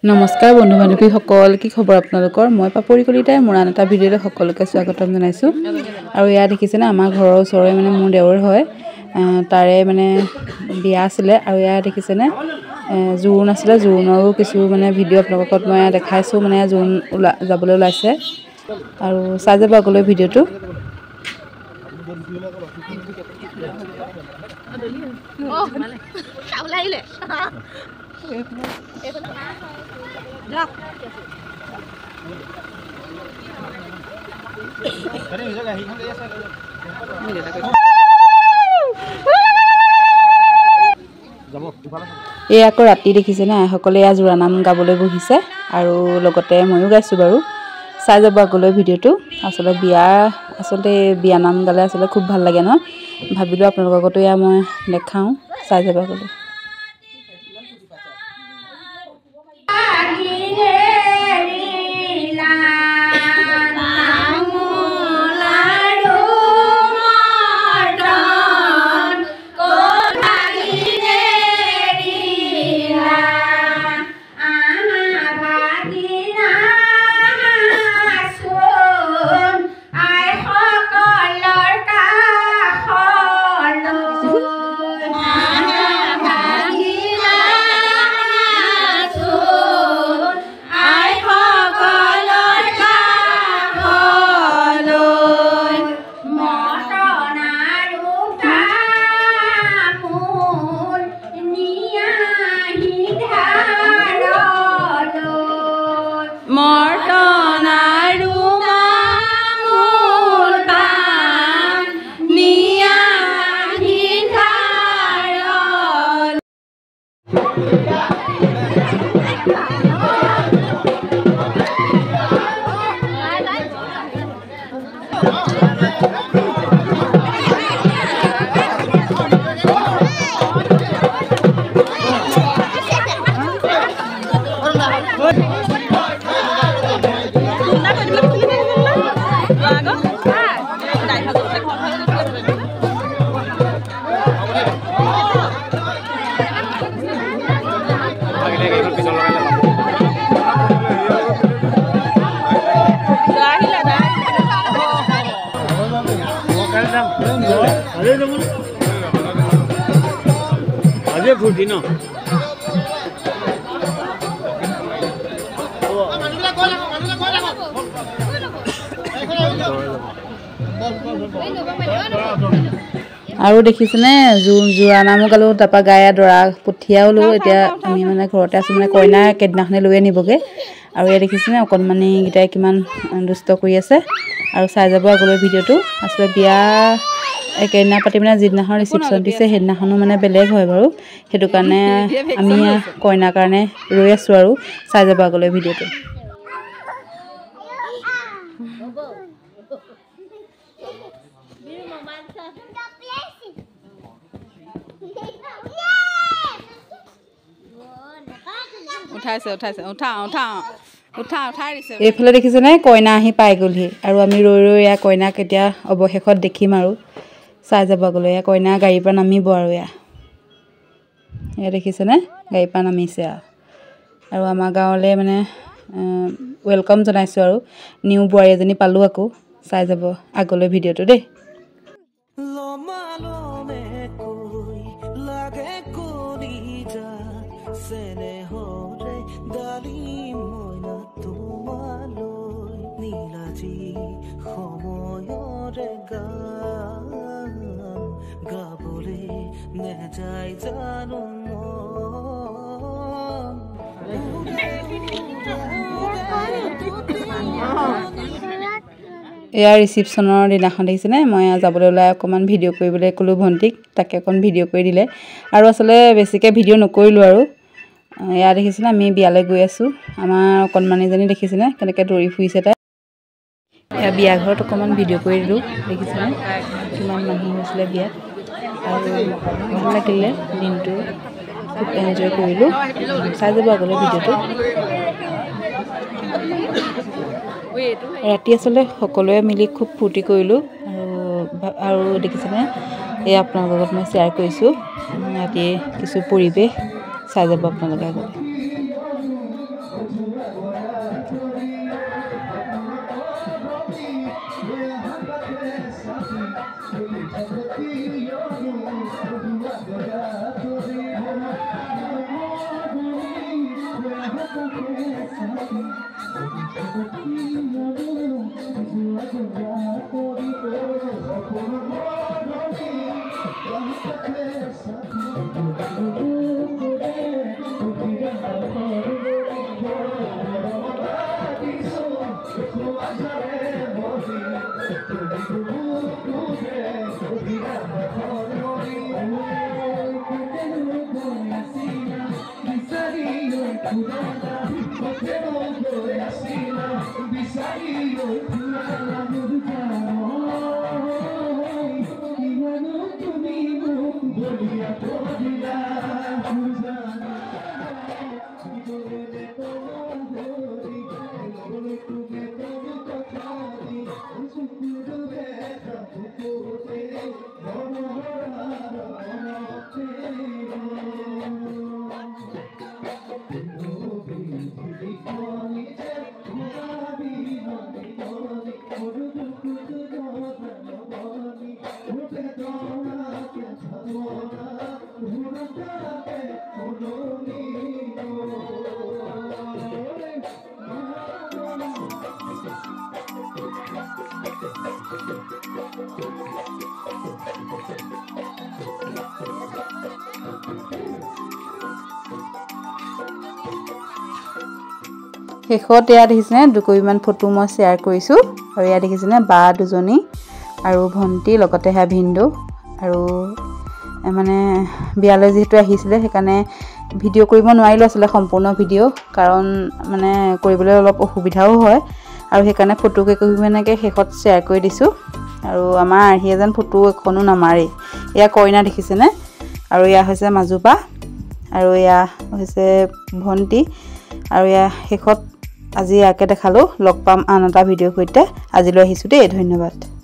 নমস্কাৰ বন্ধু বান্ধৱী সকল, কি খবৰ আপোনালোকৰ? মই পাপৰি কলিতাই মোৰ আন এটা ভিডিঅ'লৈ সকলোকে স্বাগতম জনাইছোঁ। আৰু এয়া দেখিছেনে আমাৰ ঘৰৰ ওচৰৰে মানে মোৰ দেৱৰ হয়, তাৰে মানে বিয়া আছিলে। আৰু এয়া দেখিছেনে জোৰোণ আছিলে, জোৰোণৰো কিছু মানে ভিডিঅ' আপোনালোকক মই দেখাইছোঁ। মানে জোৰোণ যাবলৈ ওলাইছে আৰু চাই যাব আগলৈ ভিডিঅ'টো। এই আকৌ ৰাতি দেখিছেনে আইসকলে এয়া জোৰা নাম গাবলৈ বহিছে আৰু লগতে ময়ো গাইছোঁ বাৰু। চাই যাব আগলৈ ভিডিঅ'টো। আচলতে বিয়া নাম গালে আচলতে খুব ভাল লাগে ন, ভাবিলোঁ আপোনালোকৰ আগতো এয়া মই দেখাওঁ। চাই যাব আগলৈ। আজি ফুটি ন আৰু দেখিছেনে জোৰা নামো গালোঁ, তাৰপৰা গায়ে দৰা পঠিয়ালো। এতিয়া আমি মানে ঘৰতে আছোঁ, মানে কইনা কেইদিনাখনে লৈ আনিবগৈ। আৰু এয়া দেখিছেনে অকণমানিকেইটাই কিমান দুষ্ট কৰি আছে। আৰু চাই যাব আগলৈ ভিডিঅ'টো। আচলতে বিয়া একেদিনা পাতি মানে যিদিনাখন ৰিচিপশ্যন দিছে সেইদিনাখনো মানে বেলেগ হয় বাৰু। সেইটো কাৰণে আমি কইনাৰ কাৰণে ৰৈ আছোঁ আৰু চাই যাব আগলৈ ভিডিঅ'টো। এইফালে দেখিছেনে কইনা আহি পাই গ'লহি আৰু আমি ৰৈ ৰৈ এয়া কইনাক এতিয়া অৱশেষত দেখিম আৰু চাই যাব আগলৈ। এয়া কইনা গাড়ীৰ পৰা নামিব আৰু এয়া দেখিছেনে গাড়ীৰ পৰা নামিছে আৰু আমাৰ গাঁৱলৈ মানে ৱেলকাম জনাইছোঁ। আৰু নিউ বোৱাৰী এজনী পালোঁ আকৌ। চাই যাব আগলৈ ভিডিঅ'টো দেই। এয়া ৰিচিপশ্যনৰ দিনাখন দেখিছেনে মই যাবলৈ ওলাই অকণমান ভিডিঅ' কৰিবলৈ ক'লোঁ ভণ্টিক, তাকে অকণ ভিডিঅ' কৰি দিলে। আৰু আচলতে বেছিকৈ ভিডিঅ' নকৰিলোঁ আৰু। এয়া দেখিছেনে আমি বিয়ালৈ গৈ আছোঁ। আমাৰ অকণমানিজনী দেখিছেনে কেনেকৈ দৌৰি ফুৰিছে তাই। এয়া বিয়া ঘৰত অকণমান ভিডিঅ' কৰি দিলোঁ। দেখিছেনে কিমান মানুহ হৈছিলে বিয়াত। আৰু ভাল লাগিলে দিনটো, খুব এনজয় কৰিলোঁ। চাই যাব আগলৈ ভিডিঅ'টো। ৰাতি আচলতে সকলোৱে মিলি খুব ফূৰ্তি কৰিলোঁ আৰু দেখিছেনে এই আপোনালোকৰ লগত মই শ্বেয়াৰ কৰিছোঁ ৰাতি কিছু পৰিৱেশ চাই যাব আপোনালোকে আগতে। শেষত ইয়াত দেখিছেনে দুকপিমান ফটো মই শ্বেয়াৰ কৰিছোঁ আৰু ইয়াত দেখিছেনে বা দুজনী আৰু ভণ্টি লগতে হা ভিন্দু আৰু মানে বিয়ালৈ যেহেতু আহিছিলে সেইকাৰণে ভিডিঅ' কৰিব নোৱাৰিলোঁ আছিলে সম্পূৰ্ণ ভিডিঅ' কাৰণ মানে কৰিবলৈ অলপ অসুবিধাও হয় আৰু সেইকাৰণে ফটো কেইকপিমানকে শেষত শ্বেয়াৰ কৰি দিছোঁ আৰু আমাৰ আৰ্হি এজন ফটো এখনো নামাৰেই এয়া কইনা দেখিছেনে আৰু এয়া হৈছে মাজুপা আৰু এয়া হৈছে ভণ্টি আৰু এয়া শেষত আজি ইয়াকে দেখালোঁ লগ পাম আন এটা ভিডিঅ'ৰ সৈতে আজিলৈ আহিছোঁ দেই ধন্যবাদ।